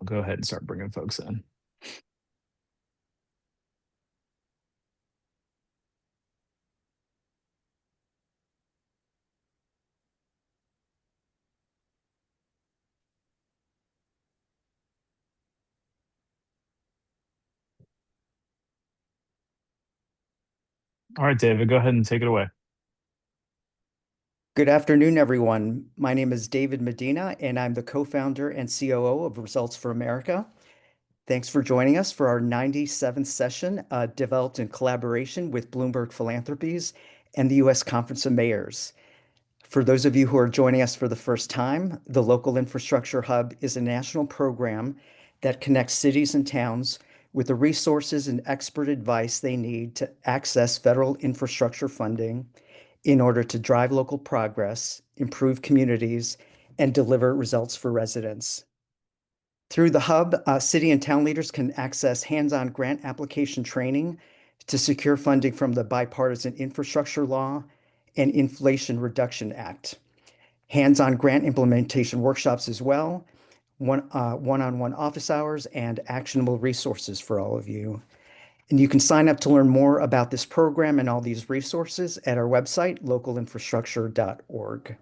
I'll go ahead and start bringing folks in. All right, David, go ahead and take it away. Good afternoon, everyone. My name is David Medina, and I'm the co-founder and COO of Results for America. Thanks for joining us for our 97th session, developed in collaboration with Bloomberg Philanthropies and the U.S. Conference of Mayors. For those of you who are joining us for the first time, the Local Infrastructure Hub is a national program that connects cities and towns with the resources and expert advice they need to access federal infrastructure funding in order to drive local progress, improve communities, and deliver results for residents. Through the hub, city and town leaders can access hands-on grant application training to secure funding from the Bipartisan Infrastructure Law and Inflation Reduction Act. Hands-on grant implementation workshops as well, one-on-one office hours, and actionable resources for all of you. And you can sign up to learn more about this program and all these resources at our website, localinfrastructure.org.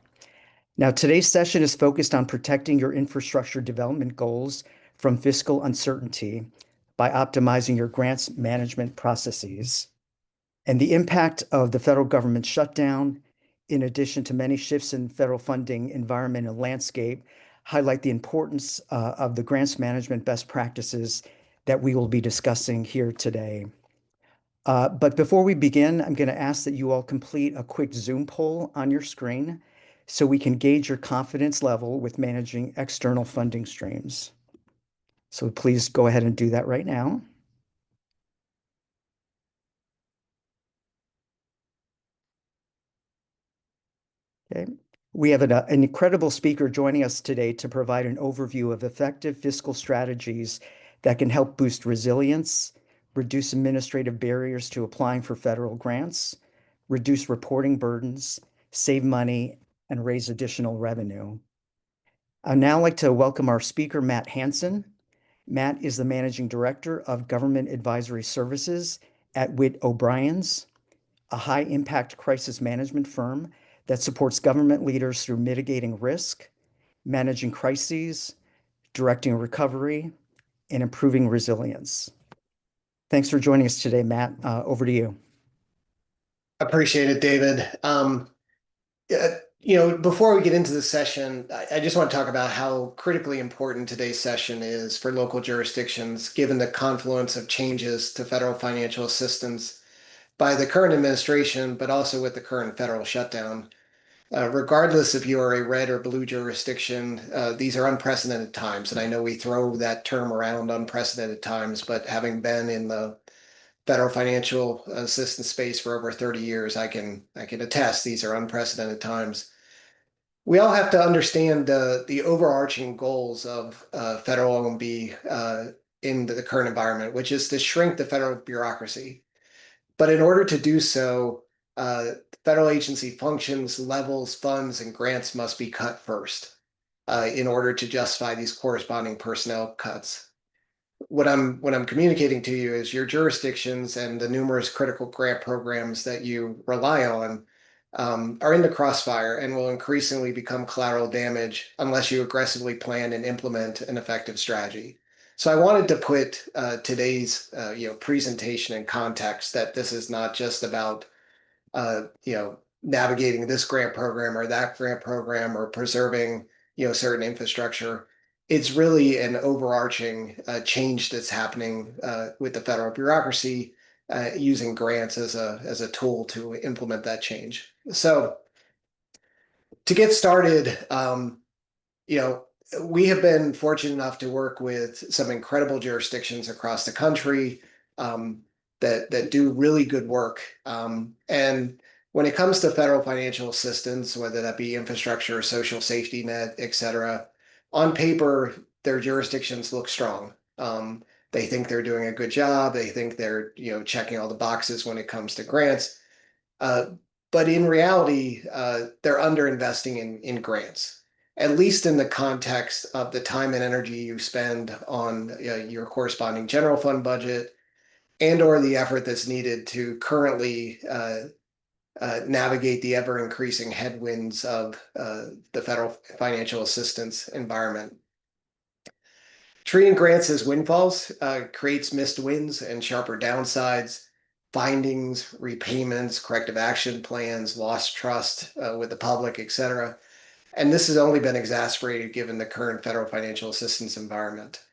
Now, today's session is focused on protecting your infrastructure development goals from fiscal uncertainty by optimizing your grants management processes. And the impact of the federal government shutdown, in addition to many shifts in federal funding environment and landscape, highlight the importance of the grants management best practices that we will be discussing here today. But before we begin, I'm going to ask that you all complete a quick Zoom poll on your screen so we can gauge your confidence level with managing external funding streams. So please go ahead and do that right now. Okay. We have an incredible speaker joining us today to provide an overview of effective fiscal strategies that can help boost resilience, reduce administrative barriers to applying for federal grants, reduce reporting burdens, save money, and raise additional revenue. I'd now like to welcome our speaker, Matt Hanson. Matt is the Managing Director of Government Advisory Services at Witt O'Brien's, a high-impact crisis management firm that supports government leaders through mitigating risk, managing crises, directing recovery, and improving resilience. Thanks for joining us today, Matt. Over to you. Appreciate it, David. Before we get into the session, I just want to talk about how critically important today's session is for local jurisdictions, given the confluence of changes to federal financial assistance by the current administration, but also with the current federal shutdown. Regardless if you are a red or blue jurisdiction, these are unprecedented times. And I know we throw that term around, unprecedented times, but having been in the federal financial assistance space for over 30 years, I can attest these are unprecedented times. We all have to understand the overarching goals of federal OMB in the current environment, which is to shrink the federal bureaucracy. But in order to do so, federal agency functions, levels, funds, and grants must be cut first in order to justify these corresponding personnel cuts. What I'm communicating to you is your jurisdictions and the numerous critical grant programs that you rely on are in the crossfire and will increasingly become collateral damage unless you aggressively plan and implement an effective strategy. So I wanted to put today's presentation in context that this is not just about navigating this grant program or that grant program or preserving certain infrastructure. It's really an overarching change that's happening with the federal bureaucracy using grants as a tool to implement that change. So to get started, we have been fortunate enough to work with some incredible jurisdictions across the country that do really good work. And when it comes to federal financial assistance, whether that be infrastructure or social safety net, et cetera, on paper, their jurisdictions look strong. They think they're doing a good job. They think they're checking all the boxes when it comes to grants. But in reality, they're underinvesting in grants. at least in the context of the time and energy you spend on your corresponding general fund budget and or the effort that's needed to currently navigate the ever-increasing headwinds of the federal financial assistance environment. Treating grants as windfalls creates missed wins and sharper downsides, findings, repayments, corrective action plans, lost trust with the public, etc. And this has only been exacerbated given the current federal financial assistance environment.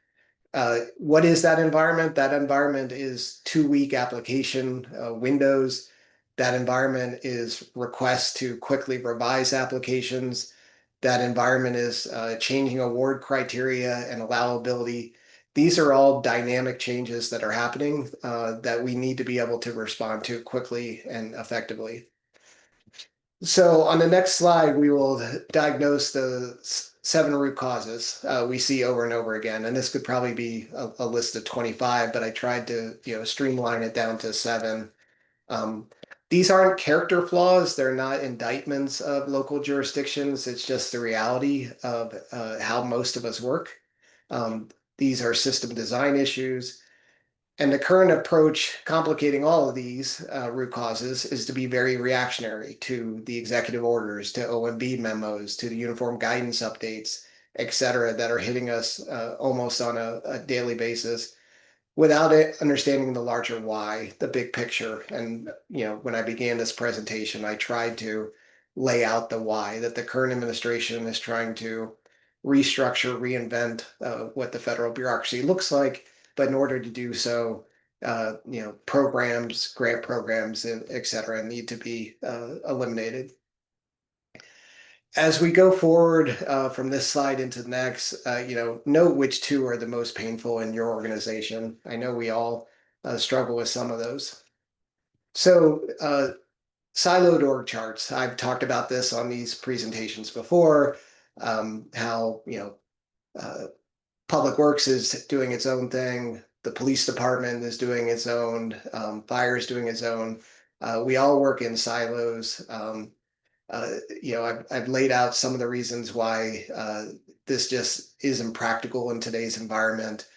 What is that environment? That environment is 2-week application windows. That environment is requests to quickly revise applications. That environment is changing award criteria and allowability. These are all dynamic changes that are happening that we need to be able to respond to quickly and effectively. So on the next slide, we will diagnose the 7 root causes we see over and over again. And this could probably be a list of 25, but I tried to streamline it down to 7. These aren't character flaws. They're not indictments of local jurisdictions. It's just the reality of how most of us work. These are system design issues. And the current approach complicating all of these root causes is to be very reactionary to the executive orders, to OMB memos, to the uniform guidance updates, et cetera, that are hitting us almost on a daily basis without it understanding the larger why, the big picture. And when I began this presentation, I tried to lay out the why, that the current administration is trying to restructure, reinvent what the federal bureaucracy looks like. But in order to do so, programs, grant programs, et cetera, need to be eliminated. As we go forward from this slide into the next, note which 2 are the most painful in your organization. I know we all struggle with some of those. So siloed org charts. I've talked about this on these presentations before, how Public Works is doing its own thing. The police department is doing its own. Fire is doing its own. We all work in silos. I've laid out some of the reasons why this just isn't practical in today's environment.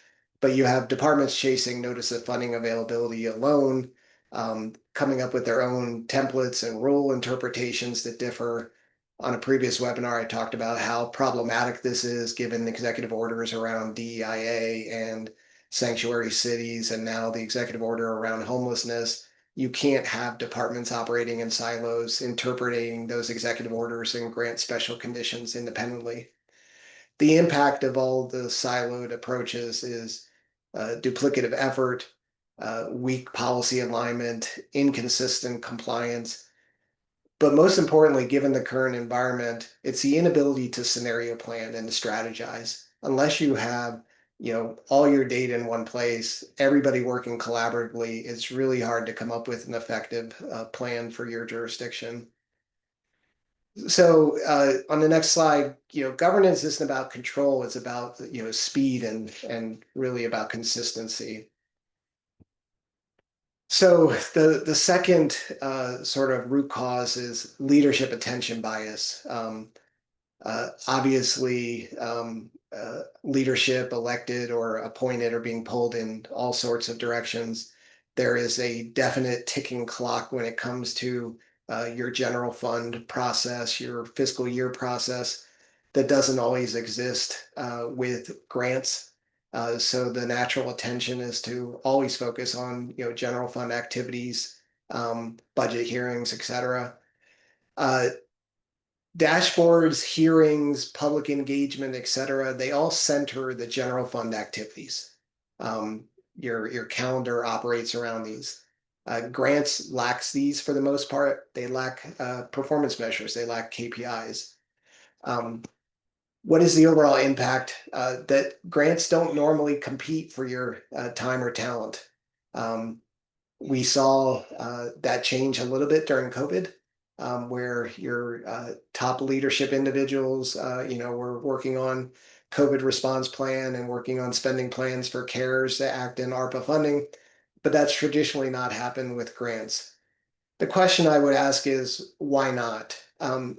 But you have departments chasing notice of funding availability alone, coming up with their own templates and rule interpretations that differ. On a previous webinar, I talked about how problematic this is given the executive orders around DEIA and sanctuary cities, and now the executive order around homelessness. You can't have departments operating in silos, interpreting those executive orders and grant special conditions independently. The impact of all the siloed approaches is duplicative effort, weak policy alignment, inconsistent compliance. But most importantly, given the current environment, it's the inability to scenario plan and to strategize. Unless you have all your data in one place, everybody working collaboratively, it's really hard to come up with an effective plan for your jurisdiction. So on the next slide, governance isn't about control, it's about speed and really about consistency. So the second sort of root cause is leadership attention bias. Obviously, leadership elected or appointed are being pulled in all sorts of directions. There is a definite ticking clock when it comes to your general fund process, your fiscal year process, that doesn't always exist with grants. So the natural attention is to always focus on general fund activities, budget hearings, etc. Dashboards, hearings, public engagement, etc. They all center the general fund activities. Your calendar operates around these. Grants lacks these for the most part. They lack performance measures. They lack KPIs. What is the overall impact? That grants don't normally compete for your time or talent. We saw that change a little bit during COVID, where your top leadership individuals, were working on COVID response plan and working on spending plans for CARES Act and ARPA funding, but that's traditionally not happened with grants. The question I would ask is, why not?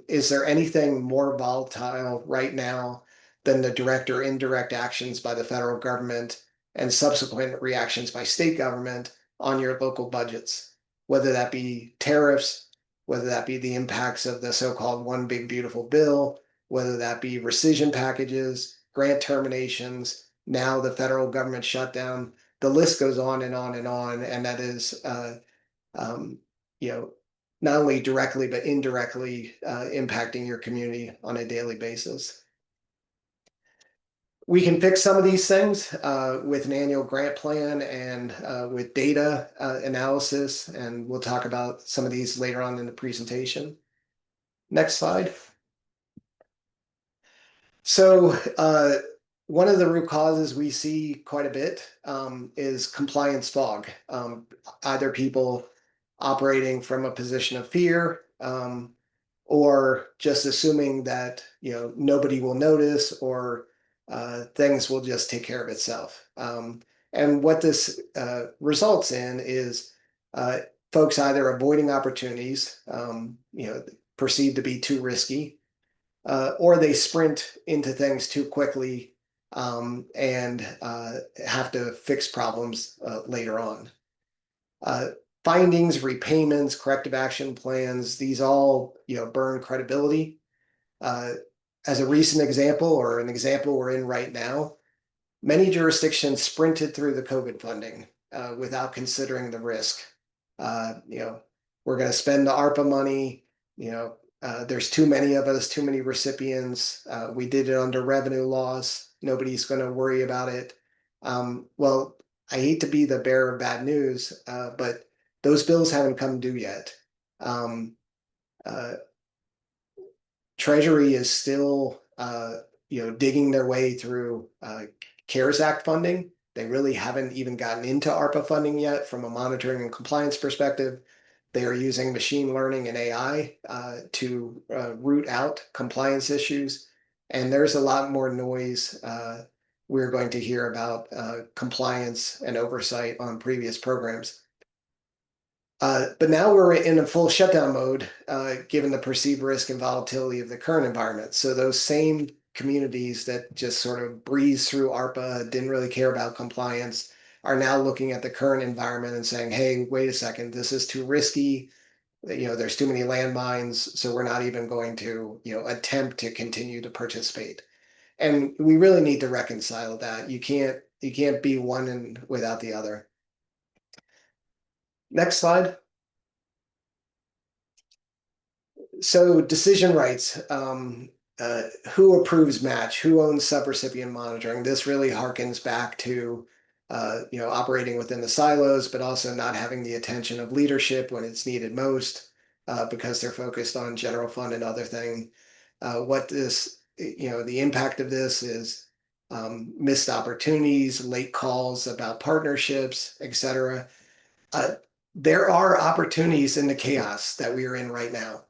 Is there anything more volatile right now than the direct or indirect actions by the federal government and subsequent reactions by state government on your local budgets, whether that be tariffs, whether that be the impacts of the so-called one big beautiful bill, whether that be rescission packages, grant terminations, now the federal government shutdown. The list goes on and on and on, and that is, you know, not only directly but indirectly impacting your community on a daily basis. We can fix some of these things with an annual grant plan and with data analysis, and we'll talk about some of these later on in the presentation. Next slide. So one of the root causes we see quite a bit is compliance fog. Either people operating from a position of fear, or just assuming that nobody will notice, or things will just take care of itself. And what this results in is folks either avoiding opportunities, perceived to be too risky, or they sprint into things too quickly and have to fix problems later on. Findings, repayments, corrective action plans, these all burn credibility. As a recent example, or an example we're in right now, many jurisdictions sprinted through the COVID funding without considering the risk. We're going to spend the ARPA money. There's too many of us, too many recipients. We did it under revenue loss. Nobody's going to worry about it. Well, I hate to be the bearer of bad news, but those bills haven't come due yet. Treasury is still, digging their way through CARES Act funding. They really haven't even gotten into ARPA funding yet from a monitoring and compliance perspective. They are using machine learning and AI to root out compliance issues. And there's a lot more noise we're going to hear about compliance and oversight on previous programs. But now we're in a full shutdown mode, given the perceived risk and volatility of the current environment. So those same communities that just sort of breezed through ARPA, didn't really care about compliance, are now looking at the current environment and saying, hey, wait a second, this is too risky. There's too many landmines, so we're not even going to, attempt to continue to participate. And we really need to reconcile that. You can't be one and without the other. Next slide. So decision rights, who approves match, who owns subrecipient monitoring? This really harkens back to, operating within the silos, but also not having the attention of leadership when it's needed most, because they're focused on general fund and other things. The impact of this is missed opportunities, late calls about partnerships, etc. There are opportunities in the chaos that we are in right now.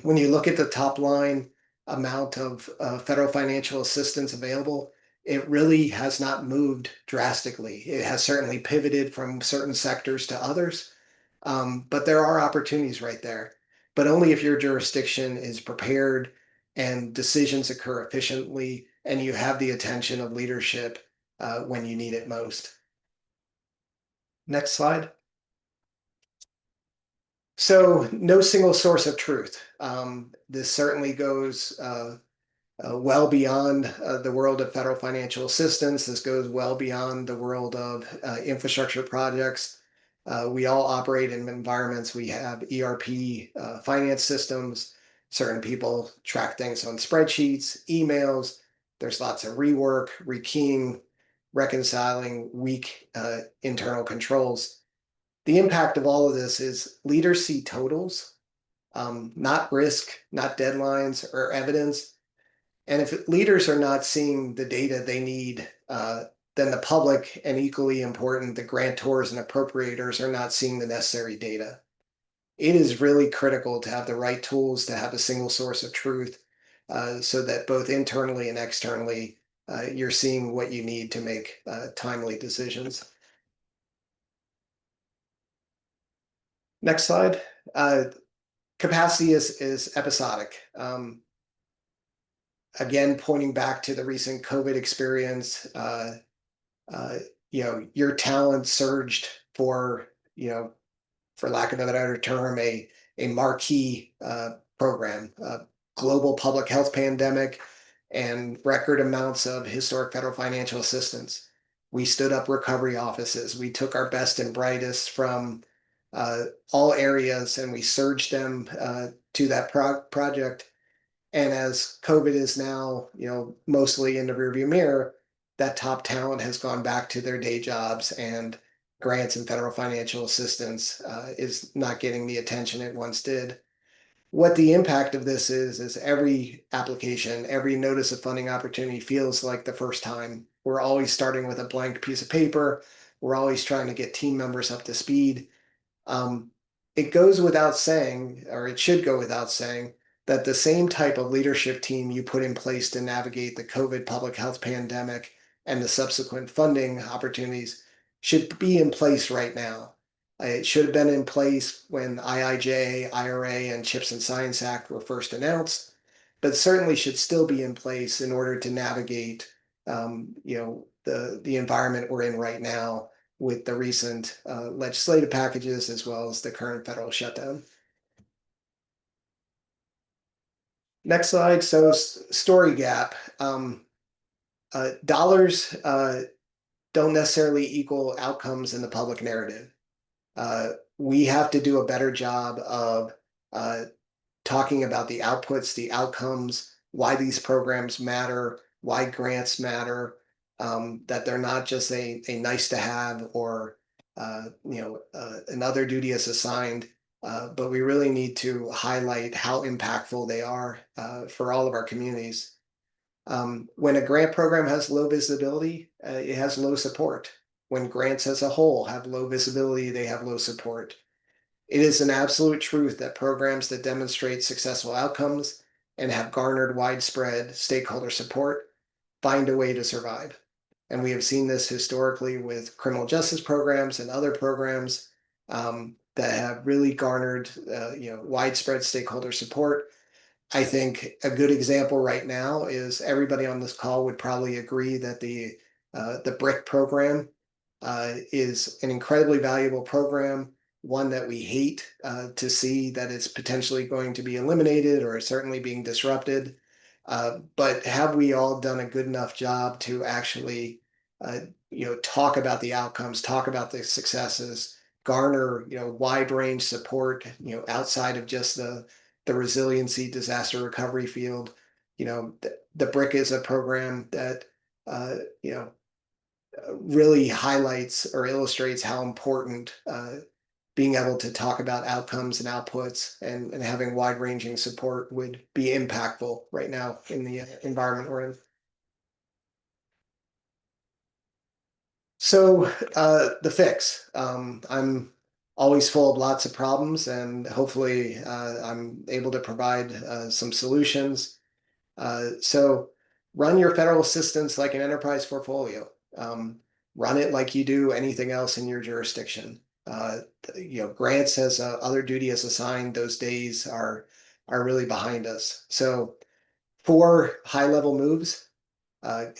When you look at the top line amount of federal financial assistance available, it really has not moved drastically. It has certainly pivoted from certain sectors to others, but there are opportunities right there. But only if your jurisdiction is prepared and decisions occur efficiently and you have the attention of leadership when you need it most. Next slide. So no single source of truth. This certainly goes well beyond the world of federal financial assistance. This goes well beyond the world of infrastructure projects. We all operate in environments. We have ERP finance systems. Certain people track things on spreadsheets, emails. There's lots of rework, rekeying, reconciling weak internal controls. The impact of all of this is leaders see totals, not risk, not deadlines or evidence. And if leaders are not seeing the data they need, then the public, and equally important, the grantors and appropriators, are not seeing the necessary data. It is really critical to have the right tools, to have a single source of truth, so that both internally and externally, you're seeing what you need to make timely decisions. Next slide. capacity is episodic. Again, pointing back to the recent COVID experience, your talent surged for, for lack of a better term, a marquee program, global public health pandemic, and record amounts of historic federal financial assistance. We stood up recovery offices. We took our best and brightest from all areas and we surged them to that project. And as COVID is now, mostly in the rearview mirror, that top talent has gone back to their day jobs, and grants and federal financial assistance is not getting the attention it once did. What the impact of this is every application, every notice of funding opportunity feels like the first time. We're always starting with a blank piece of paper. We're always trying to get team members up to speed. It goes without saying, or it should go without saying, that the same type of leadership team you put in place to navigate the COVID public health pandemic and the subsequent funding opportunities should be in place right now. It should have been in place when IIJ, IRA, and CHIPS and Science Act were first announced, but certainly should still be in place in order to navigate, the environment we're in right now with the recent legislative packages as well as the current federal shutdown. Next slide. So story gap. Dollars don't necessarily equal outcomes in the public narrative. We have to do a better job of talking about the outputs, the outcomes, why these programs matter, why grants matter, that they're not just a nice to have or another duty is assigned, but we really need to highlight how impactful they are for all of our communities. When a grant program has low visibility, it has low support. When grants as a whole have low visibility, they have low support. It is an absolute truth that programs that demonstrate successful outcomes and have garnered widespread stakeholder support find a way to survive. And we have seen this historically with criminal justice programs and other programs that have really garnered widespread stakeholder support. I think a good example right now is everybody on this call would probably agree that the BRIC program is an incredibly valuable program, one that we hate to see that it's potentially going to be eliminated or certainly being disrupted. But have we all done a good enough job to actually talk about the outcomes, talk about the successes, garner wide range support outside of just the resiliency disaster recovery field? The BRIC is a program that really highlights or illustrates how important being able to talk about outcomes and outputs and having wide-ranging support would be impactful right now in the environment we're in. So the fix. I'm always full of lots of problems, and hopefully I'm able to provide some solutions. So run your federal assistance like an enterprise portfolio. Run it like you do anything else in your jurisdiction. Grants as other duty is assigned, those days are really behind us. So 4 high-level moves: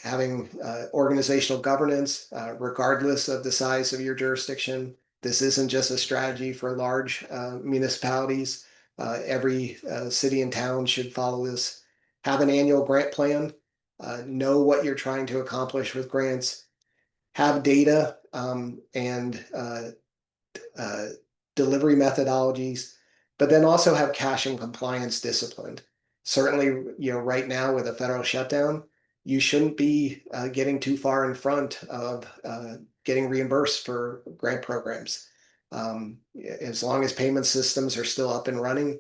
having organizational governance, regardless of the size of your jurisdiction. This isn't just a strategy for large municipalities. Every city and town should follow this. Have an annual grant plan. Know what you're trying to accomplish with grants. Have data and delivery methodologies, but then also have cash and compliance disciplined. Certainly, right now with a federal shutdown, you shouldn't be getting too far in front of getting reimbursed for grant programs. As long as payment systems are still up and running,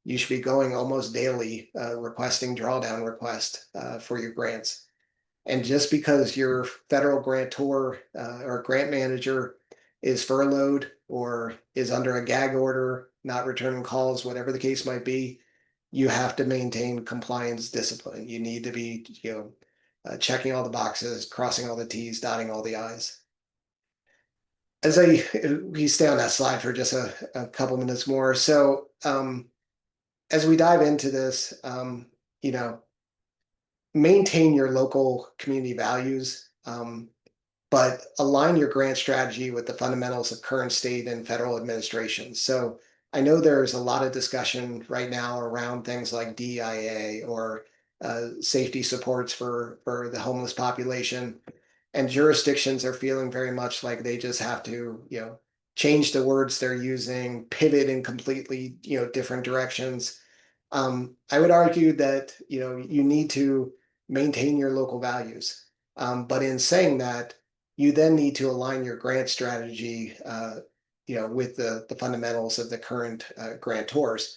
you should be going almost daily requesting drawdown requests for your grants. And just because your federal grantor or grant manager is furloughed or is under a gag order, not returning calls, whatever the case might be, you have to maintain compliance discipline. You need to be, checking all the boxes, crossing all the T's, dotting all the I's. We stay on that slide for just a couple minutes more. So as we dive into this, maintain your local community values, but align your grant strategy with the fundamentals of current state and federal administration. So I know there's a lot of discussion right now around things like DIA or safety supports for the homeless population, and jurisdictions are feeling very much like they just have to, change the words they're using, pivot in completely, different directions. I would argue that, you need to maintain your local values. But in saying that, you then need to align your grant strategy, with the fundamentals of the current grantors.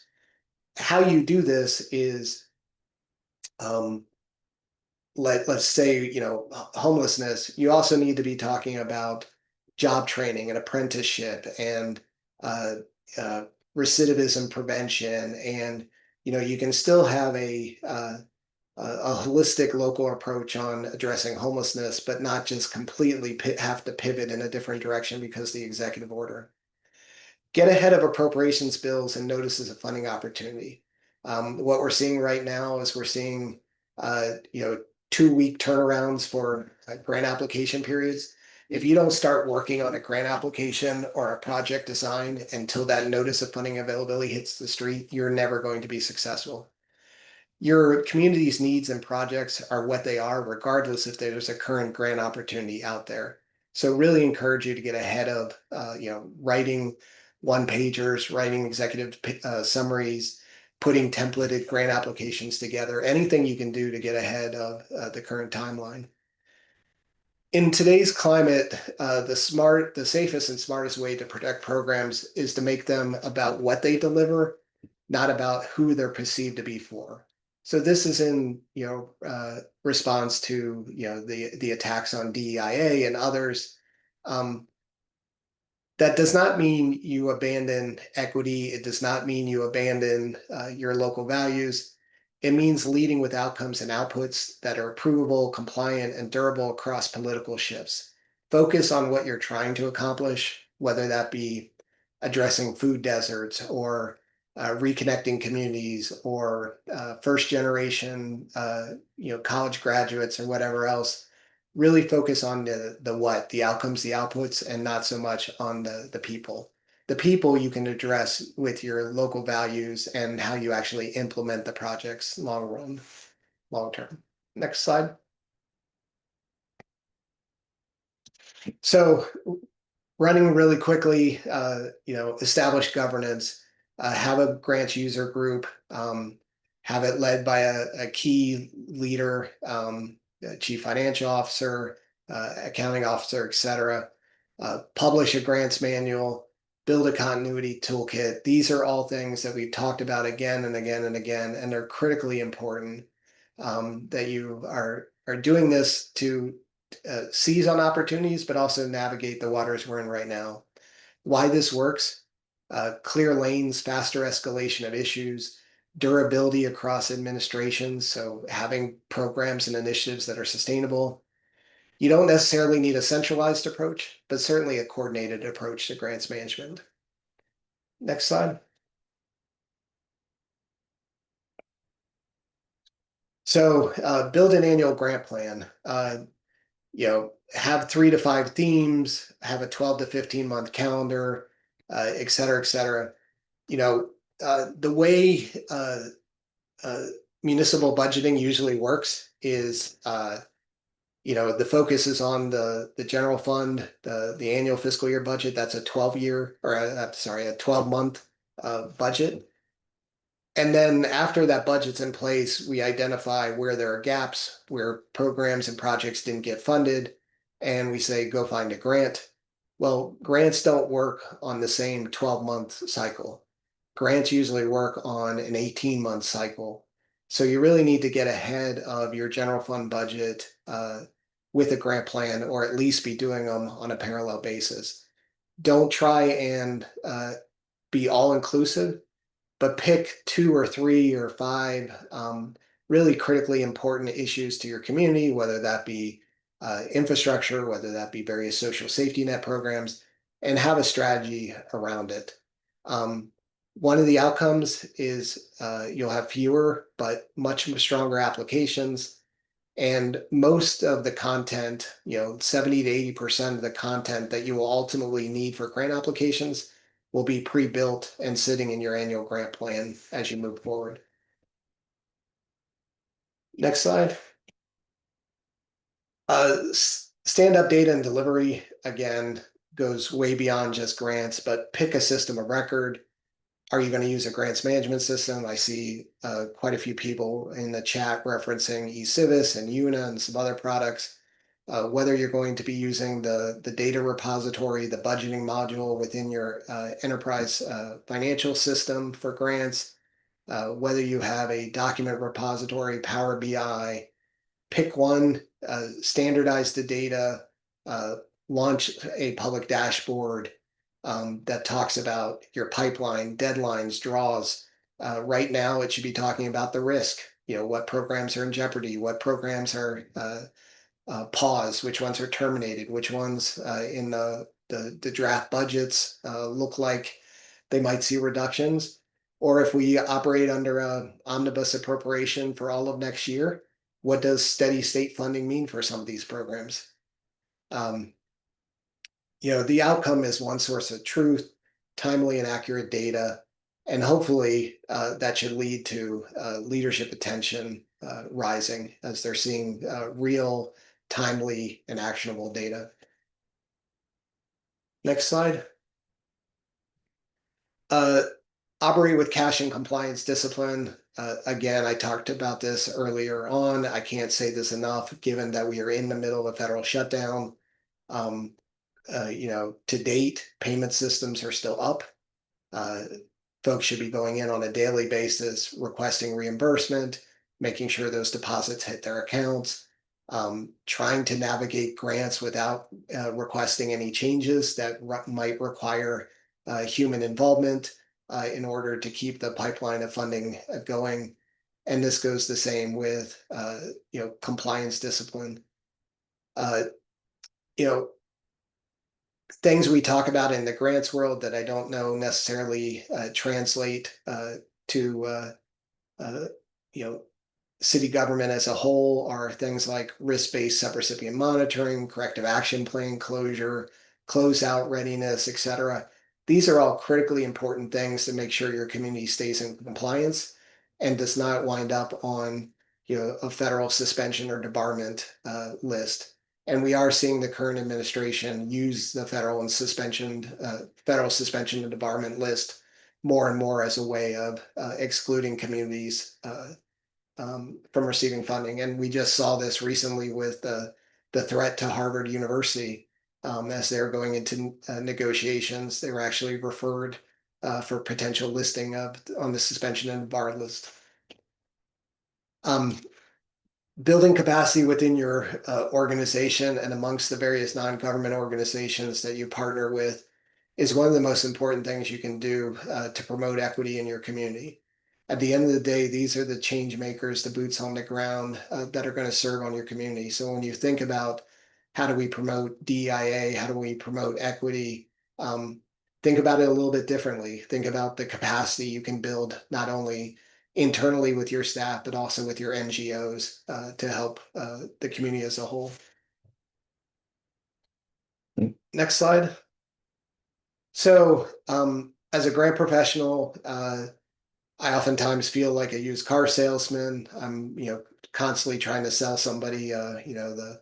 How you do this is, um, let's say, homelessness. You also need to be talking about job training and apprenticeship and uh, uh, recidivism prevention, and you can still have a holistic local approach on addressing homelessness, but not just completely have to pivot in a different direction because of the executive order. Get ahead of appropriations bills and notices of funding opportunity. What we're seeing right now is we're seeing, 2-week turnarounds for grant application periods. If you don't start working on a grant application or a project design until that notice of funding availability hits the street, you're never going to be successful. Your community's needs and projects are what they are, regardless if there's a current grant opportunity out there. So really encourage you to get ahead of, writing one-pagers, writing executive summaries, putting templated grant applications together, anything you can do to get ahead of the current timeline. In today's climate, the safest and smartest way to protect programs is to make them about what they deliver, not about who they're perceived to be for. So this is in response to the attacks on DEIA and others. That does not mean you abandon equity. It does not mean you abandon your local values. It means leading with outcomes and outputs that are approvable, compliant, and durable across political shifts. Focus on what you're trying to accomplish, whether that be addressing food deserts or reconnecting communities or first generation, college graduates or whatever else. Really focus on the what, the outcomes, the outputs, and not so much on the people. The people you can address with your local values and how you actually implement the projects long term. Next slide. So running really quickly, establish governance, have a grants user group, have it led by a key leader, a chief financial officer, accounting officer, etc. Publish a grants manual, build a continuity toolkit. These are all things that we've talked about again and again and again, and they're critically important that you are doing this to seize on opportunities, but also navigate the waters we're in right now. Why this works: clear lanes, faster escalation of issues, durability across administrations, so having programs and initiatives that are sustainable. You don't necessarily need a centralized approach, but certainly a coordinated approach to grants management. Next slide. So build an annual grant plan. Have 3 to 5 themes, have a 12 to 15-month calendar, et cetera, et cetera. The way municipal budgeting usually works is, the focus is on the general fund, the annual fiscal year budget. That's a 12-month budget. And then after that budget's in place, we identify where there are gaps, where programs and projects didn't get funded, and we say, go find a grant. Well, grants don't work on the same 12-month cycle. Grants usually work on an 18-month cycle. So you really need to get ahead of your general fund budget with a grant plan, or at least be doing them on a parallel basis. Don't try and be all-inclusive, but pick 2 or 3 or 5 really critically important issues to your community, whether that be infrastructure, whether that be various social safety net programs, and have a strategy around it. One of the outcomes is you'll have fewer but much stronger applications. And most of the content, 70 to 80% of the content that you will ultimately need for grant applications will be pre-built and sitting in your annual grant plan as you move forward. Next slide. Stand-up data and delivery, again, goes way beyond just grants, but pick a system of record. Are you going to use a grants management system? I see quite a few people in the chat referencing eCivis and UNA and some other products. Whether you're going to be using the data repository, the budgeting module within your enterprise financial system for grants, whether you have a document repository, Power BI, pick one, standardize the data, launch a public dashboard that talks about your pipeline, deadlines, draws. Right now, it should be talking about the risk. What programs are in jeopardy, what programs are paused, which ones are terminated, which ones in the draft budgets look like they might see reductions. Or if we operate under a omnibus appropriation for all of next year, what does steady state funding mean for some of these programs? The outcome is one source of truth, timely and accurate data, and hopefully that should lead to leadership attention rising as they're seeing real, timely, and actionable data. Next slide. Operate with cash and compliance discipline. Again, I talked about this earlier on. I can't say this enough, given that we are in the middle of a federal shutdown. To date, payment systems are still up. Folks should be going in on a daily basis, requesting reimbursement, making sure those deposits hit their accounts, trying to navigate grants without requesting any changes that might require human involvement in order to keep the pipeline of funding going. And this goes the same with compliance discipline. Things we talk about in the grants world that I don't know necessarily translate to city government as a whole are things like risk-based subrecipient monitoring, corrective action plan closure, closeout readiness, etc. These are all critically important things to make sure your community stays in compliance and does not wind up on a federal suspension or debarment list. And we are seeing the current administration use the federal suspension and debarment list more and more as a way of excluding communities from receiving funding. And we just saw this recently with the threat to Harvard University. As they were going into negotiations, they were actually referred for potential listing on the suspension and bar list. Building capacity within your organization and amongst the various non-government organizations that you partner with is one of the most important things you can do to promote equity in your community. At the end of the day, these are the change makers, the boots on the ground that are going to serve on your community. So when you think about how do we promote DEIA, how do we promote equity, think about it a little bit differently. Think about the capacity you can build not only internally with your staff, but also with your NGOs to help the community as a whole. Next slide. So as a grant professional, I oftentimes feel like a used car salesman. I'm, constantly trying to sell somebody, the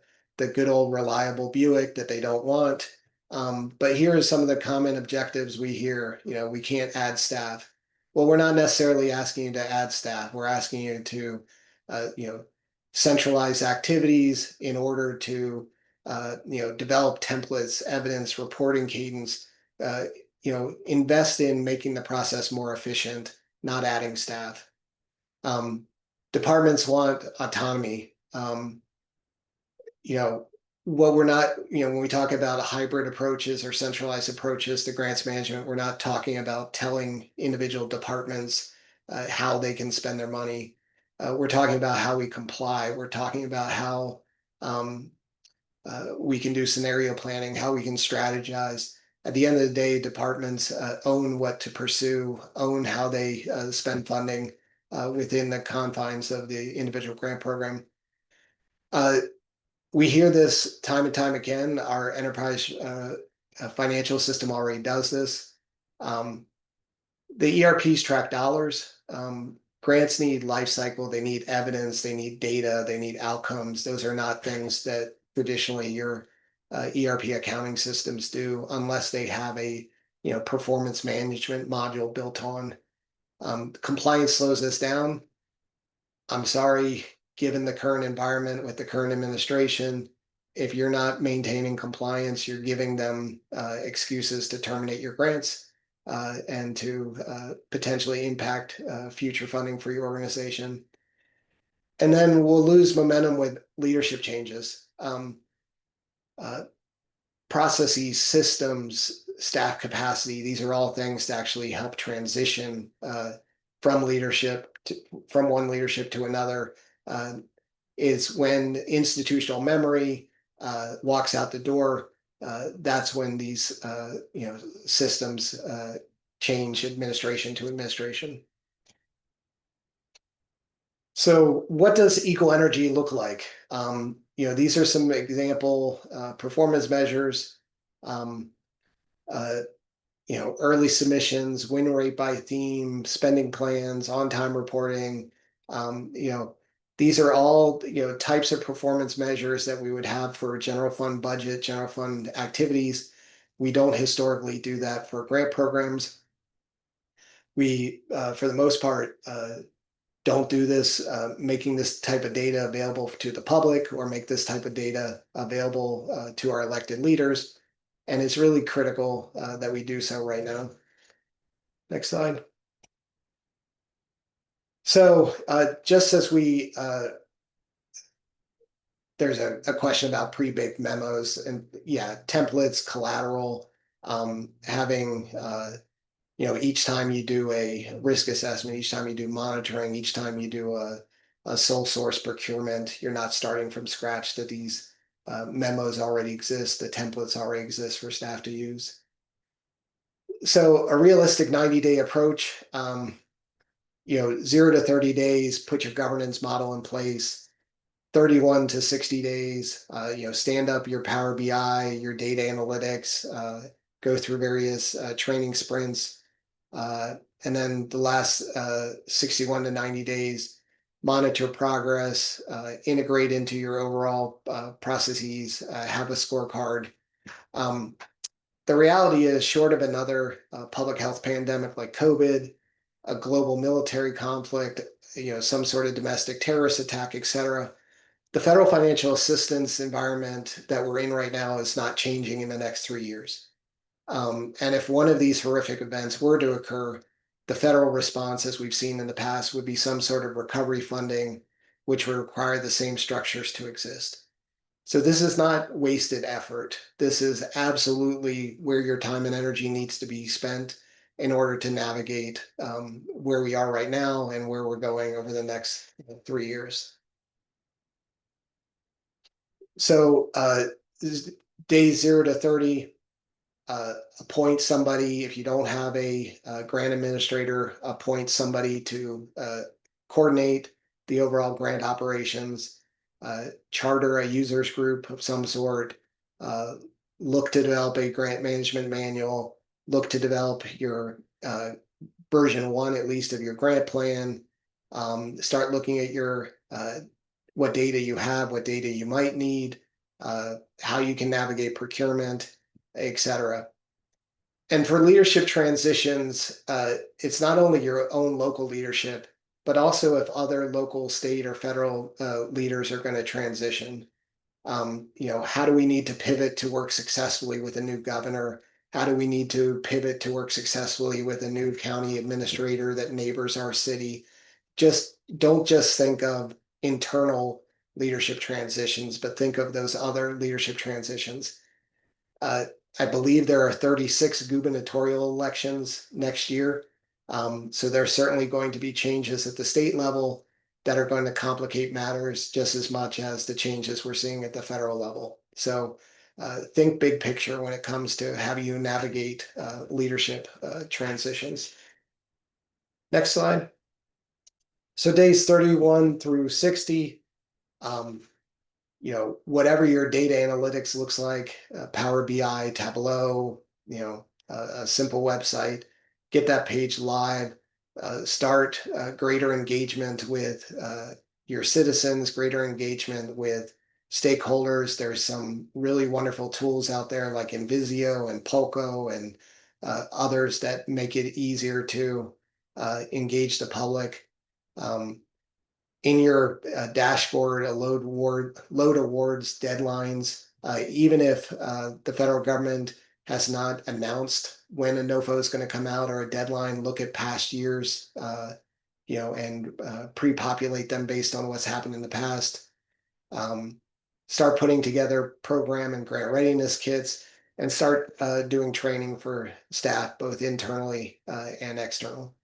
good old reliable Buick that they don't want. But here are some of the common objectives we hear. We can't add staff. Well, we're not necessarily asking you to add staff. We're asking you to, centralize activities in order to, develop templates, evidence, reporting cadence. Invest in making the process more efficient, not adding staff. Departments want autonomy. What we're not, when we talk about hybrid approaches or centralized approaches to grants management, we're not talking about telling individual departments how they can spend their money. We're talking about how we comply. We're talking about how we can do scenario planning, how we can strategize. at the end of the day, departments own what to pursue, own how they spend funding within the confines of the individual grant program. We hear this time and time again. Our enterprise financial system already does this. The ERPs track dollars. Grants need life cycle, they need evidence, they need data, they need outcomes. Those are not things that traditionally your ERP accounting systems do unless they have a performance management module built on. Compliance slows this down. I'm sorry, given the current environment with the current administration, if you're not maintaining compliance, you're giving them excuses to terminate your grants and to potentially impact future funding for your organization. And then we'll lose momentum with leadership changes. Processes, systems, staff capacity, these are all things to actually help transition from one leadership to another. Is when institutional memory walks out the door, that's when these systems change administration to administration. So what does equal energy look like? These are some example performance measures. Early submissions, win rate by theme, spending plans, on-time reporting. These are all types of performance measures that we would have for general fund budget, general fund activities. We don't historically do that for grant programs. We, for the most part, don't do this, making this type of data available to the public or make this type of data available to our elected leaders. And it's really critical that we do so right now. Next slide. So just as there's a question about pre-baked memos and templates, collateral, having each time you do a risk assessment, each time you do monitoring, each time you do a sole source procurement, you're not starting from scratch, that these memos already exist, the templates already exist for staff to use. So a realistic 90-day approach, 0 to 30 days, put your governance model in place. 31 to 60 days, stand up your Power BI, your data analytics, go through various training sprints. And then the last 61 to 90 days, monitor progress, integrate into your overall processes, have a scorecard. The reality is, short of another public health pandemic like COVID, a global military conflict, some sort of domestic terrorist attack, etc., the federal financial assistance environment that we're in right now is not changing in the next 3 years. And if one of these horrific events were to occur, the federal response, as we've seen in the past, would be some sort of recovery funding, which would require the same structures to exist. So this is not wasted effort. This is absolutely where your time and energy needs to be spent in order to navigate where we are right now and where we're going over the next 3 years. So days 0 to 30, appoint somebody. If you don't have a grant administrator, appoint somebody to coordinate the overall grant operations, charter a users group of some sort, look to develop a grant management manual, look to develop your version 1 at least of your grant plan, start looking at your what data you have, what data you might need, how you can navigate procurement, etc. And for leadership transitions, it's not only your own local leadership, but also if other local, state, or federal leaders are going to transition. How do we need to pivot to work successfully with a new governor? How do we need to pivot to work successfully with a new county administrator that neighbors our city? Don't just think of internal leadership transitions, but think of those other leadership transitions. I believe there are 36 gubernatorial elections next year. So there's certainly going to be changes at the state level that are going to complicate matters just as much as the changes we're seeing at the federal level. So think big picture when it comes to how do you navigate leadership transitions. Next slide. So days 31 through 60, whatever your data analytics looks like, Power BI, Tableau, a simple website, get that page live, start greater engagement with your citizens, greater engagement with stakeholders. There's some really wonderful tools out there like Invisio and Polko and others that make it easier to engage the public. In your dashboard, load awards, deadlines, even if the federal government has not announced when a NOFO is going to come out or a deadline, look at past years, and pre-populate them based on what's happened in the past. Start putting together program and grant readiness kits and start doing training for staff, both internally and external.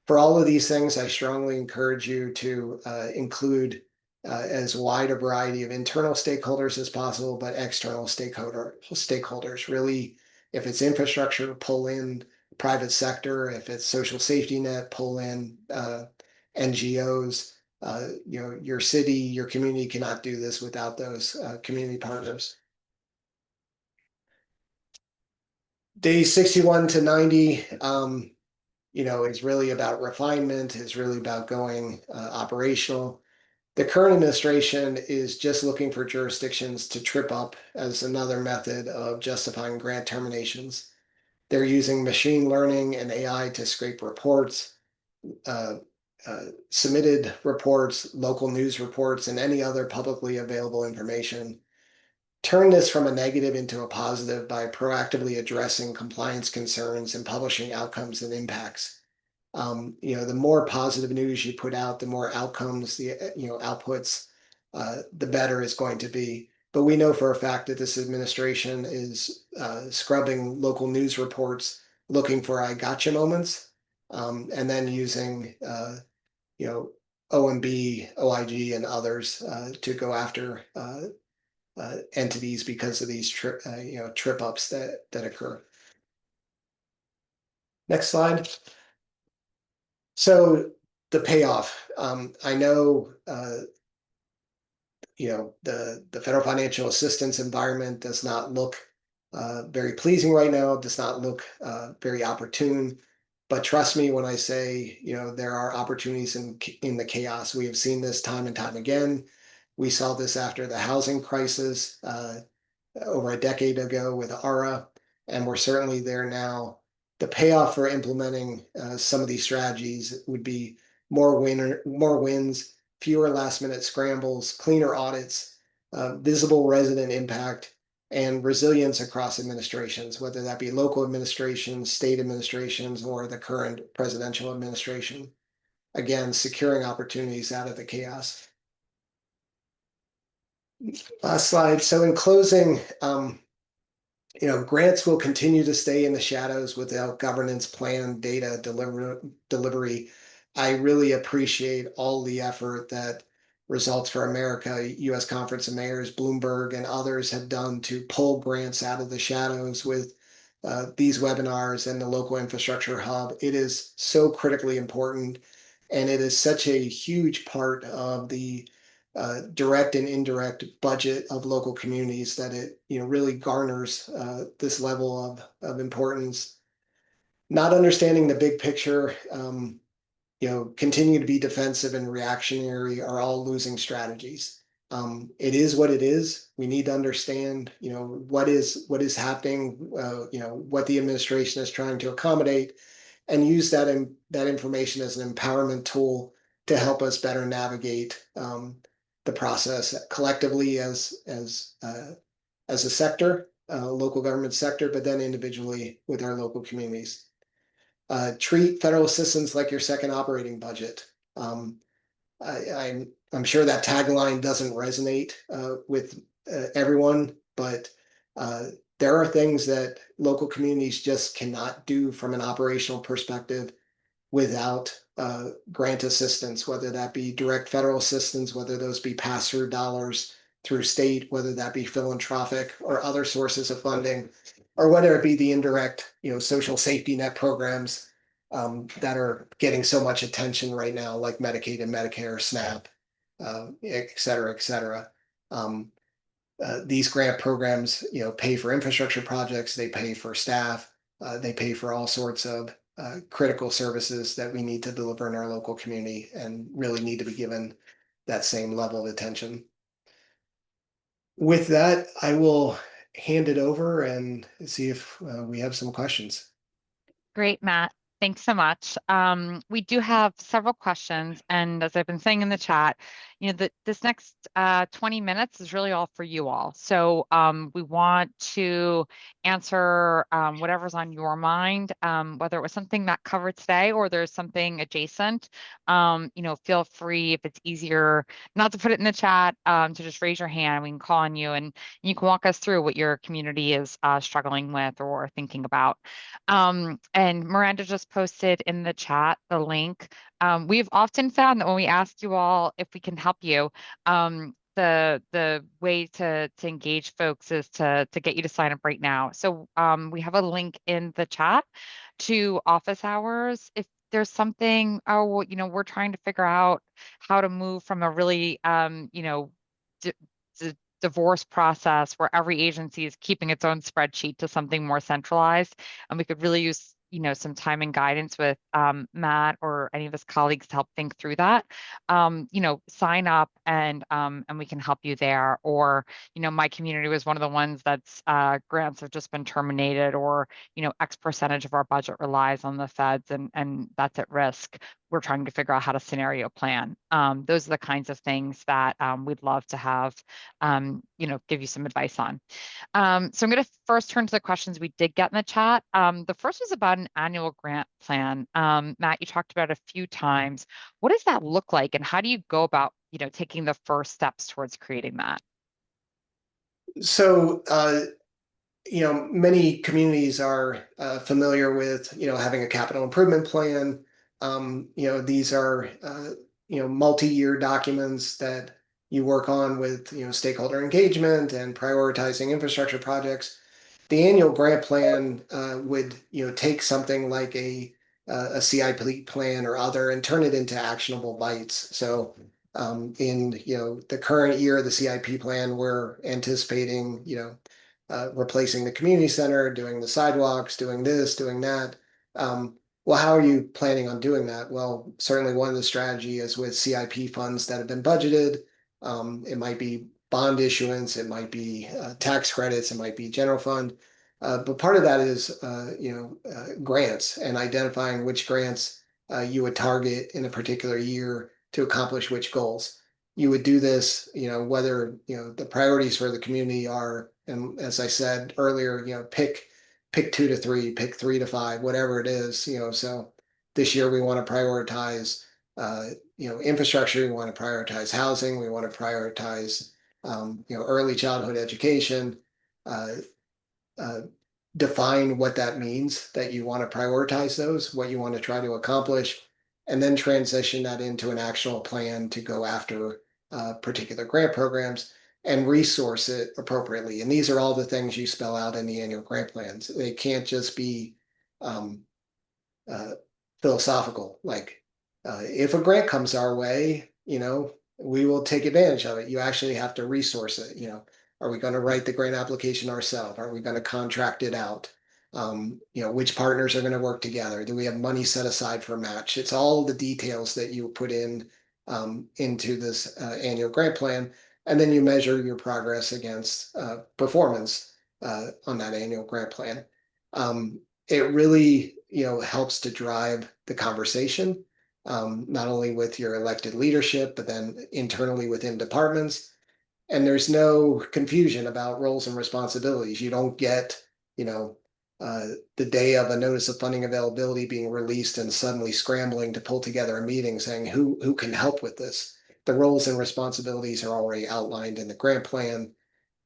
For all of these things, I strongly encourage you to include as wide a variety of internal stakeholders as possible, but external stakeholders. Really, if it's infrastructure, pull in private sector. If it's social safety net, pull in NGOs. Your city, your community cannot do this without those community partners. Days 61 to 90. Is really about refinement, is really about going operational. The current administration is just looking for jurisdictions to trip up as another method of justifying grant terminations. They're using machine learning and AI to scrape reports, submitted reports, local news reports, and any other publicly available information. Turn this from a negative into a positive by proactively addressing compliance concerns and publishing outcomes and impacts. The more positive news you put out, the more outcomes, the outputs, the better it's going to be. But we know for a fact that this administration is scrubbing local news reports, looking for I gotcha moments, and then using OMB, OIG, and others to go after entities because of these trip ups that occur. Next slide. So the payoff. I know the federal financial assistance environment does not look very pleasing right now. It does not look very opportune. But trust me when I say there are opportunities in the chaos. We have seen this time and time again. We saw this after the housing crisis over a decade ago with ARA, and we're certainly there now. The payoff for implementing some of these strategies would be more wins, fewer last-minute scrambles, cleaner audits, visible resident impact, and resilience across administrations, whether that be local administrations, state administrations, or the current presidential administration. Again, securing opportunities out of the chaos. Last slide. So in closing, grants will continue to stay in the shadows without governance, plan, data, delivery. I really appreciate all the effort that Results for America, U.S. Conference of Mayors, Bloomberg, and others have done to pull grants out of the shadows with these webinars and the local infrastructure hub. It is so critically important, and it is such a huge part of the direct and indirect budget of local communities that it really garners this level of importance. Not understanding the big picture, continue to be defensive and reactionary are all losing strategies. It is what it is. We need to understand, what is happening, what the administration is trying to accommodate, and use that information as an empowerment tool to help us better navigate the process collectively as a sector, local government sector, but then individually with our local communities. Treat federal assistance like your second operating budget. I'm sure that tagline doesn't resonate with everyone, but there are things that local communities just cannot do from an operational perspective without grant assistance, whether that be direct federal assistance, whether those be pass-through dollars through state, whether that be philanthropic or other sources of funding, or whether it be the indirect, social safety net programs that are getting so much attention right now, like Medicaid and Medicare, SNAP, et cetera, et cetera. These grant programs, pay for infrastructure projects, they pay for staff, they pay for all sorts of critical services that we need to deliver in our local community and really need to be given that same level of attention. With that, I will hand it over and see if we have some questions. Great, Matt. Thanks so much. We do have several questions, and as I've been saying in the chat, this next 20 minutes is really all for you all. So we want to answer whatever's on your mind, whether it was something Matt covered today or there's something adjacent. Feel free, if it's easier not to put it in the chat, to just raise your hand. We can call on you, and you can walk us through what your community is struggling with or thinking about. And Miranda just posted in the chat the link. We've often found that when we ask you all if we can help you, the way to engage folks is to get you to sign up right now. So we have a link in the chat to office hours. If there's something, we're trying to figure out how to move from a really, divorce process where every agency is keeping its own spreadsheet to something more centralized. And we could really use, some time and guidance with Matt or any of his colleagues to help think through that. Sign up and we can help you there. Or, my community was one of the ones that's grants have just been terminated, or, X percentage of our budget relies on the feds and that's at risk. We're trying to figure out how to scenario plan. Those are the kinds of things that we'd love to have, give you some advice on. So I'm going to first turn to the questions we did get in the chat. The first was about an annual grant plan. Matt, you talked about it a few times. What does that look like, and how do you go about, taking the first steps towards creating that? So, many communities are familiar with, having a capital improvement plan. These are, multi-year documents that you work on with, stakeholder engagement and prioritizing infrastructure projects. The annual grant plan would, take something like a CIP plan or other and turn it into actionable bites. So in the current year, the CIP plan, we're anticipating, replacing the community center, doing the sidewalks, doing this, doing that. Well, how are you planning on doing that? Well, certainly one of the strategy is with CIP funds that have been budgeted. It might be bond issuance, it might be tax credits, it might be general fund. But part of that is, grants and identifying which grants you would target in a particular year to accomplish which goals. You would do this, whether, the priorities for the community are, and as I said earlier, pick 2 to 3, pick 3 to 5, whatever it is, so this year we want to prioritize, infrastructure, we want to prioritize housing, we want to prioritize, early childhood education, define what that means, that you want to prioritize those, what you want to try to accomplish, and then transition that into an actual plan to go after particular grant programs and resource it appropriately. And these are all the things you spell out in the annual grant plans. They can't just be philosophical, like if a grant comes our way, we will take advantage of it. You actually have to resource it. Are we going to write the grant application ourselves? Are we going to contract it out? Which partners are going to work together? Do we have money set aside for match? It's all the details that you put in into this annual grant plan, and then you measure your progress against performance on that annual grant plan. It really, helps to drive the conversation, not only with your elected leadership, but then internally within departments. And there's no confusion about roles and responsibilities. You don't get, the day of a notice of funding availability being released and suddenly scrambling to pull together a meeting saying who can help with this. The roles and responsibilities are already outlined in the grant plan,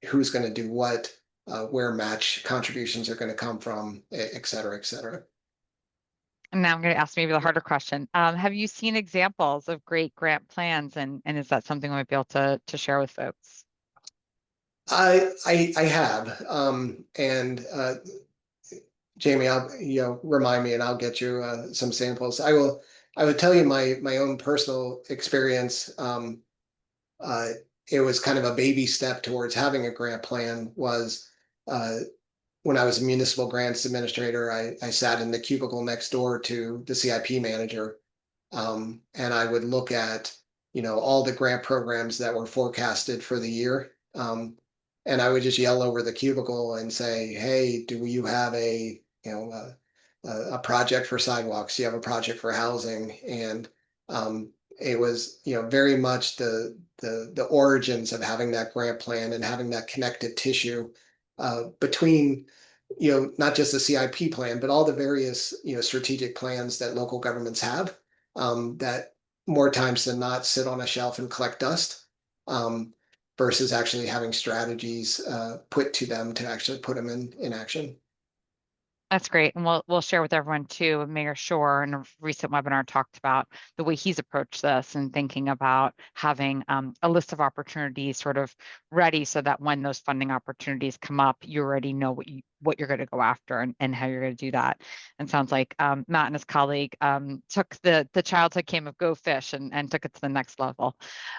who's going to do what, where match contributions are going to come from, et cetera, et cetera. And now I'm going to ask maybe the harder question. Have you seen examples of great grant plans, and is that something we might be able to share with folks? I have, and Jamie, I'll remind me, and I'll get you some samples. I would tell you my own personal experience. Uh, it was kind of a baby step towards having a grant plan. Was when I was a municipal grants administrator, I sat in the cubicle next door to the CIP manager, and I would look at all the grant programs that were forecasted for the year. And I would just yell over the cubicle and say, "Hey, do you have a project for sidewalks? Do you have a project for housing?" And it was very much the origins of having that grant plan and having that connective tissue between not just the CIP plan, but all the various strategic plans that local governments have that more times than not sit on a shelf and collect dust. Versus actually having strategies put to them to actually put them in action. That's great. And we'll share with everyone too. Mayor Shore in a recent webinar talked about the way he's approached this and thinking about having a list of opportunities sort of ready so that when those funding opportunities come up, you already know what you're going to go after and how you're going to do that. And sounds like Matt and his colleague took the childhood game of Go Fish and took it to the next level.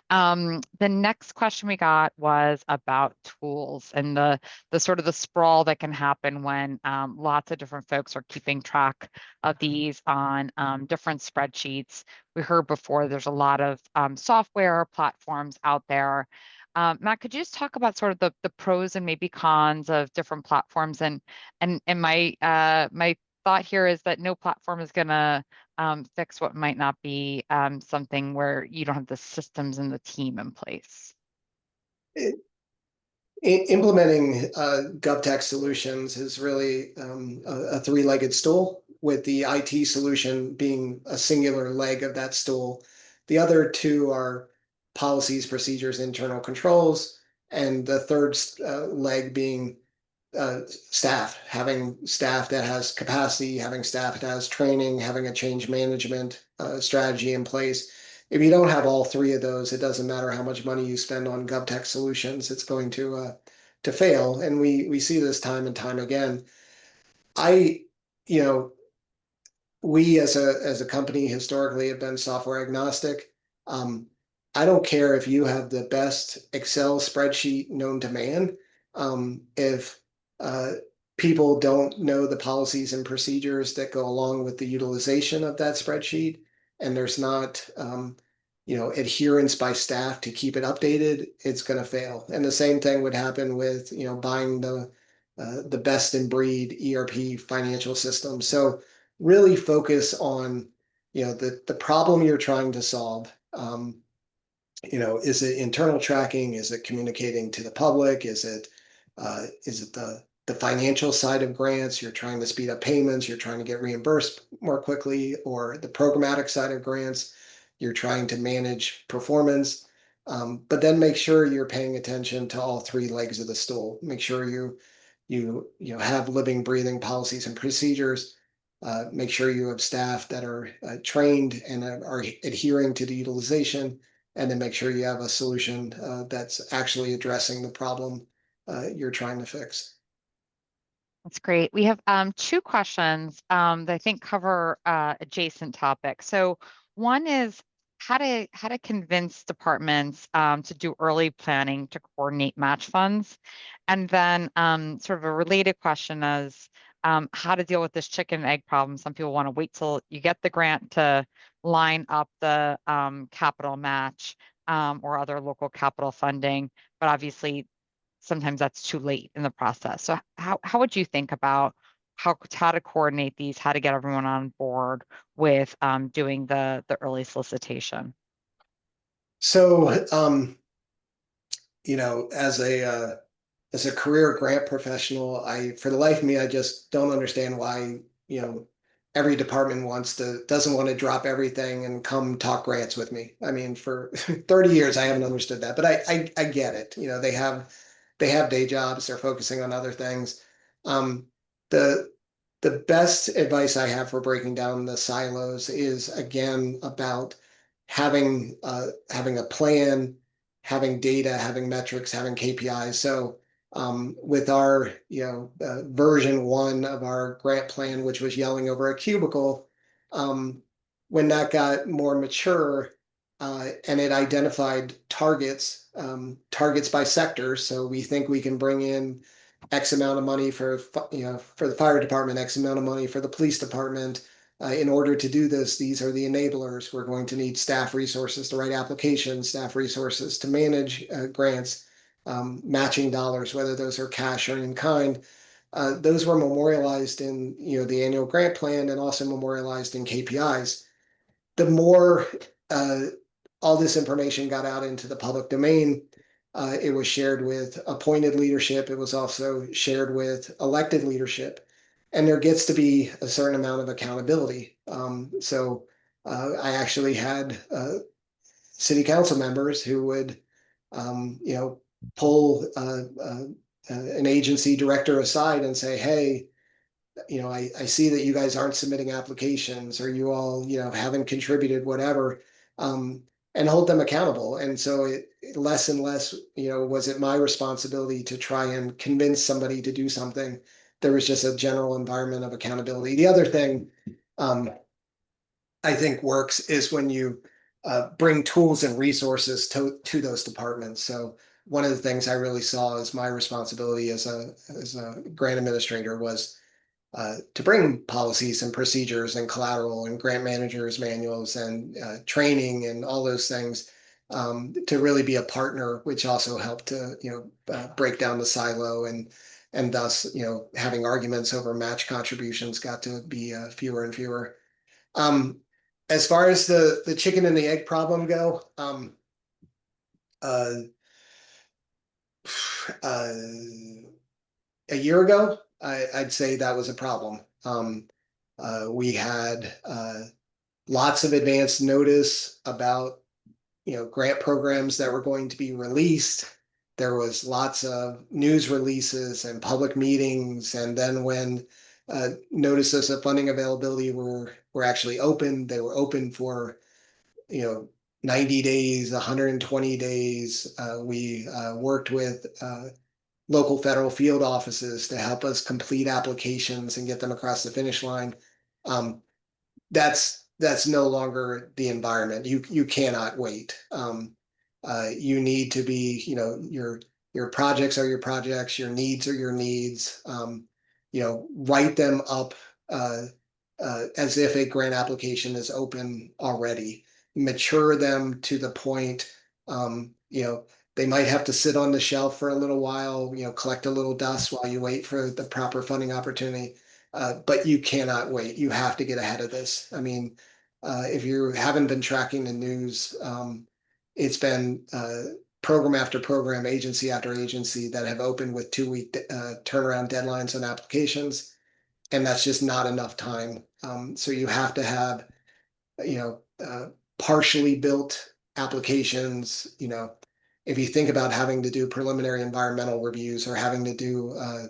The next question we got was about tools and the sort of the sprawl that can happen when lots of different folks are keeping track of these on different spreadsheets. We heard before there's a lot of software platforms out there. Matt, could you just talk about sort of the pros and maybe cons of different platforms? And my thought here is that no platform is going to fix what might not be something where you don't have the systems and the team in place. Implementing GovTech solutions is really a three-legged stool, with the IT solution being a singular leg of that stool. The other two are policies, procedures, internal controls, and the third leg being staff, having staff that has capacity, having staff that has training, having a change management strategy in place. If you don't have all three of those, it doesn't matter how much money you spend on GovTech solutions, it's going to fail. And we see this time and time again. I, you know, we as a company historically have been software agnostic. I don't care if you have the best Excel spreadsheet known to man. If people don't know the policies and procedures that go along with the utilization of that spreadsheet, and there's not adherence by staff to keep it updated, it's going to fail. And the same thing would happen with buying the best in breed ERP financial system. So really focus on the problem you're trying to solve. Is it internal tracking? Is it communicating to the public? Is it the financial side of grants? You're trying to speed up payments. You're trying to get reimbursed more quickly, or the programmatic side of grants. You're trying to manage performance, but then make sure you're paying attention to all three legs of the stool. Make sure you have living, breathing policies and procedures. Make sure you have staff that are trained and are adhering to the utilization, and then make sure you have a solution that's actually addressing the problem you're trying to fix. That's great. We have two questions that I think cover adjacent topics. So one is how to convince departments to do early planning to coordinate match funds, and then sort of a related question is how to deal with this chicken and egg problem. Some people want to wait till you get the grant to line up the capital match or other local capital funding, but obviously sometimes that's too late in the process. So how would you think about how to coordinate these, how to get everyone on board with doing the early solicitation? So, as a career grant professional, for the life of me, I just don't understand why, every department doesn't want to drop everything and come talk grants with me. I mean, for 30 years, I haven't understood that, but I get it. They have day jobs, they're focusing on other things. The best advice I have for breaking down the silos is, again, about having a plan, having data, having metrics, having KPIs. So with our version 1 of our grant plan, which was yelling over a cubicle, when that got more mature and it identified targets by sector. So we think we can bring in X amount of money for the fire department, X amount of money for the police department. In order to do this, these are the enablers. We're going to need staff resources to write applications, staff resources to manage grants, matching dollars, whether those are cash or in kind. Those were memorialized in the annual grant plan and also memorialized in KPIs. The more all this information got out into the public domain, it was shared with appointed leadership. It was also shared with elected leadership. And there gets to be a certain amount of accountability. So I actually had city council members who would, pull an agency director aside and say, hey, I see that you guys aren't submitting applications, or you all, haven't contributed, whatever, and hold them accountable. And so it less and less, was it my responsibility to try and convince somebody to do something. There was just a general environment of accountability. The other thing I think works is when you bring tools and resources to those departments. So one of the things I really saw as my responsibility as a grant administrator was to bring policies and procedures and collateral and grant managers manuals and training and all those things to really be a partner, which also helped to break down the silo, and thus having arguments over match contributions got to be fewer and fewer. As far as the chicken and the egg problem go, a year ago, I'd say that was a problem. We had lots of advance notice about grant programs that were going to be released. There was lots of news releases and public meetings, and then when notices of funding availability were actually open, they were open for 90 days, 120 days. We worked with local federal field offices to help us complete applications and get them across the finish line. That's no longer the environment. You cannot wait. You need to be, your projects are your projects, your needs are your needs. Write them up as if a grant application is open already. Mature them to the point, they might have to sit on the shelf for a little while, collect a little dust while you wait for the proper funding opportunity. But you cannot wait. You have to get ahead of this. I mean, if you haven't been tracking the news, it's been program after program, agency after agency that have opened with 2-week turnaround deadlines on applications. And that's just not enough time. So you have to have, partially built applications. If you think about having to do preliminary environmental reviews or having to do a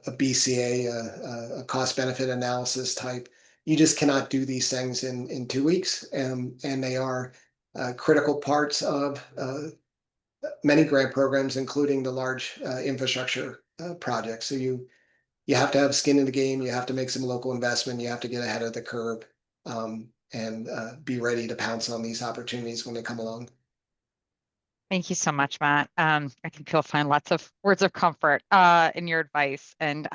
BCA, a cost benefit analysis type, you just cannot do these things in 2 weeks. And they are critical parts of many grant programs, including the large infrastructure projects. So you have to have skin in the game. You have to make some local investment. You have to get ahead of the curve and be ready to pounce on these opportunities when they come along. Thank you so much, Matt. I think you'll find lots of words of comfort in your advice. And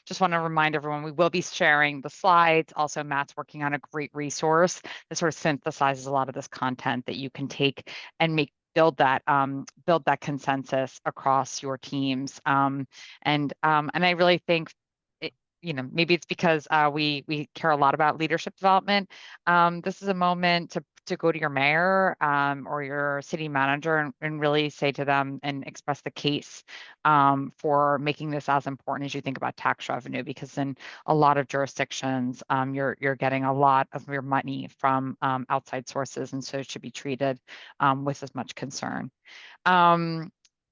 just want to remind everyone, we will be sharing the slides. Also, Matt's working on a great resource that sort of synthesizes a lot of this content that you can take and build that consensus across your teams. And I really think maybe it's because we care a lot about leadership development. This is a moment to go to your mayor or your city manager and really say to them and express the case for making this as important as you think about tax revenue, because in a lot of jurisdictions, you're getting a lot of your money from outside sources, and so it should be treated with as much concern.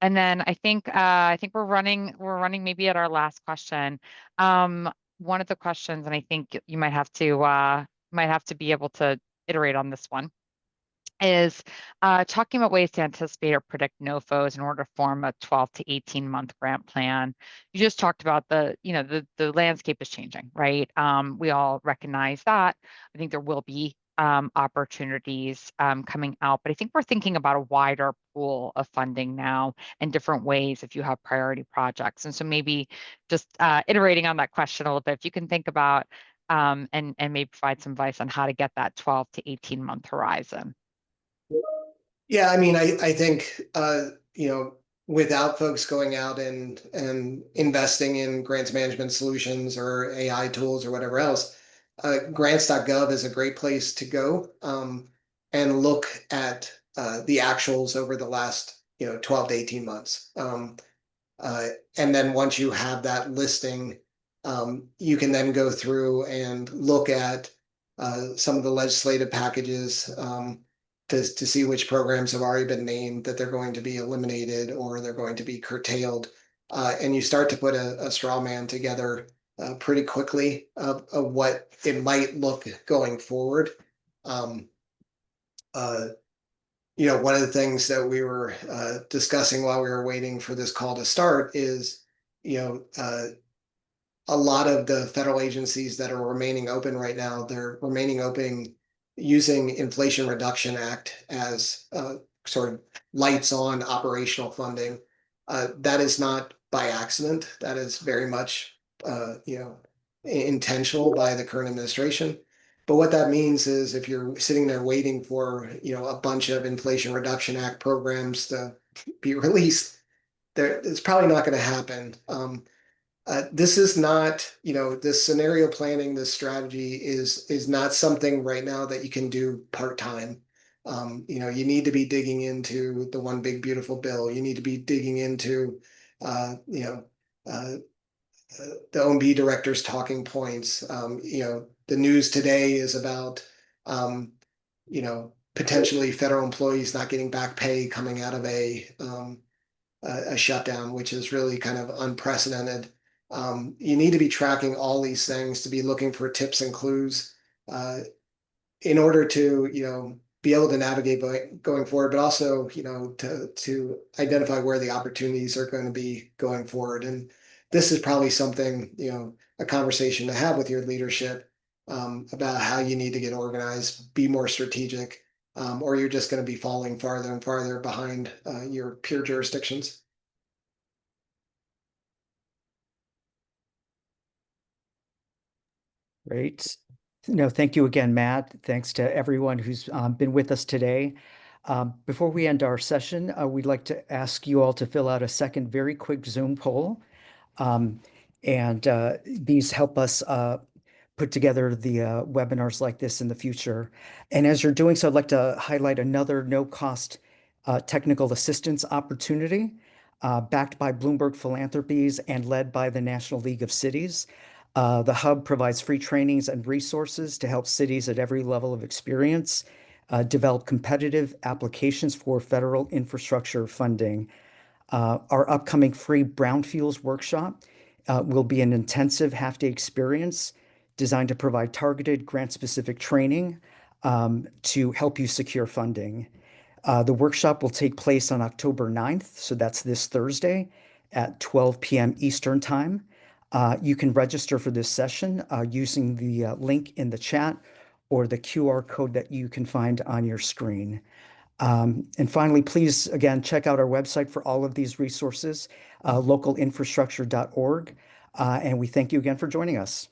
And then I think we're running maybe at our last question. One of the questions, and I think you might have to be able to iterate on this one. is talking about ways to anticipate or predict NOFOs in order to form a 12 to 18-month grant plan. You just talked about the landscape is changing, right? We all recognize that. I think there will be opportunities coming out, but I think we're thinking about a wider pool of funding now and different ways if you have priority projects. And so maybe just iterating on that question a little bit, if you can think about and maybe provide some advice on how to get that 12 to 18-month horizon. Yeah, I mean, I think without folks going out and investing in grants management solutions or AI tools or whatever else, grants.gov is a great place to go and look at the actuals over the last 12 to 18 months. And then once you have that listing, you can then go through and look at some of the legislative packages to see which programs have already been named that they're going to be eliminated or they're going to be curtailed. And you start to put a straw man together pretty quickly of what it might look going forward. One of the things that we were discussing while we were waiting for this call to start is, a lot of the federal agencies that are remaining open right now, they're remaining open using Inflation Reduction Act as sort of lights on operational funding. That is not by accident. That is very much, intentional by the current administration. But what that means is if you're sitting there waiting for, a bunch of Inflation Reduction Act programs to be released, it's probably not going to happen. This is not, this scenario planning, this strategy is not something right now that you can do part-time. You need to be digging into the One Big Beautiful Bill. You need to be digging into, the OMB director's talking points. The news today is about, potentially federal employees not getting back pay coming out of a shutdown, which is really kind of unprecedented. You need to be tracking all these things, to be looking for tips and clues in order to, be able to navigate going forward, but also, to identify where the opportunities are going to be going forward. And this is probably something, a conversation to have with your leadership about how you need to get organized, be more strategic, or you're just going to be falling farther and farther behind your peer jurisdictions. Great. Thank you again, Matt. Thanks to everyone who's been with us today. Before we end our session, we'd like to ask you all to fill out a second very quick Zoom poll. These help us put together the webinars like this in the future. And as you're doing so, I'd like to highlight another no-cost technical assistance opportunity backed by Bloomberg Philanthropies and led by the National League of Cities. The Hub provides free trainings and resources to help cities at every level of experience develop competitive applications for federal infrastructure funding. Our upcoming free Brownfields workshop will be an intensive half-day experience designed to provide targeted grant-specific training to help you secure funding. The workshop will take place on October 9th, so that's this Thursday at 12 p.m. Eastern Time. You can register for this session using the link in the chat or the QR code that you can find on your screen. And finally, please, again, check out our website for all of these resources, localinfrastructure.org. And we thank you again for joining us.